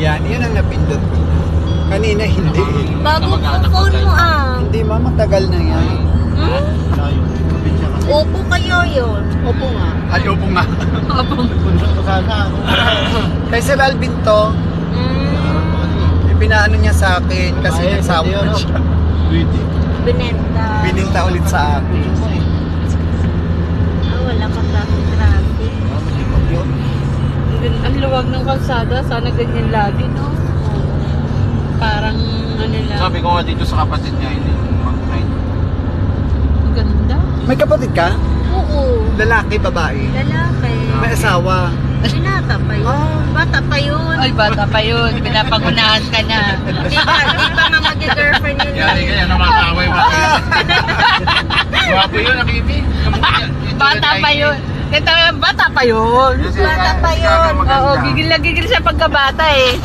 Yan, yan ang napindot ko. Kanina hindi. Bago po phone mo Hindi ma, matagal na yan. Opo kayo yun. Opo nga. Ay, opo nga. Opo. Kay Sir Alvin to, ipinaano niya sa akin kasi nagsawa siya. Binenta. Bininta ulit sa akin. Wala ka traffic. Ang luwag ng kalsada, sana ganyan lagi, no? Parang ano lang. Sabi ko nga dito sa kapatid niya, hindi mag-ride. Ang ganda. May kapatid ka? Oo. Lalaki, babae? Lalaki. May asawa? Binata pa yun. Bata pa yun. Ay, bata pa yun. Pinapangunahan ka na. Di ba nga mag-girlfriend yun? Yari ka yan, namakaway mo. Gwapo yun, nakibi. Bata pa yun. Ito, bata pa yun. Bata pa yun. Oo, gigil na gigil siya pagkabata eh.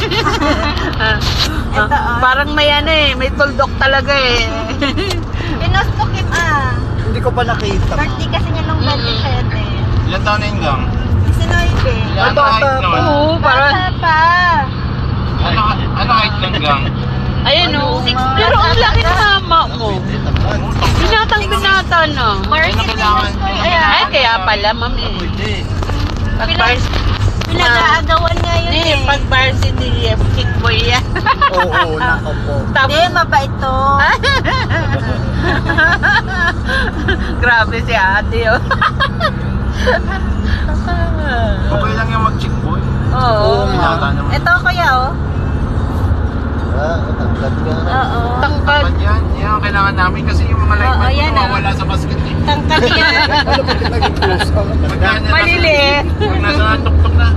Ito, Parang may ano eh, may tuldok talaga eh. Pinostok Hindi ko pa nakita. Birthday kasi niya nung 27. Ilan taon na yung gang? Sinoybe. Ano bata height pa. nun? Oo, parang... Bata pa. Ano height ng gang? Ayan o. Pero ang laki ng mama mo. Binatang-binata na. Ay, kaya pala, mami. Pinag-aagawan nga yun eh. Pag varsity, kick boy yan. Oo, nako po. Hindi, mabait to. Grabe si ate yun. Okay lang yung mag-chick boy. Oo. Binata naman. Ito kaya oh. Oo. Tangkad. Ba't yan? Yan ang kailangan namin kasi yung mga light Oo, bulb yan, ko nawawala sa basket eh. Tangkad yan. Ano ba ito naging close up? Pag yan, Maliliit. Pag nasa tuktok na.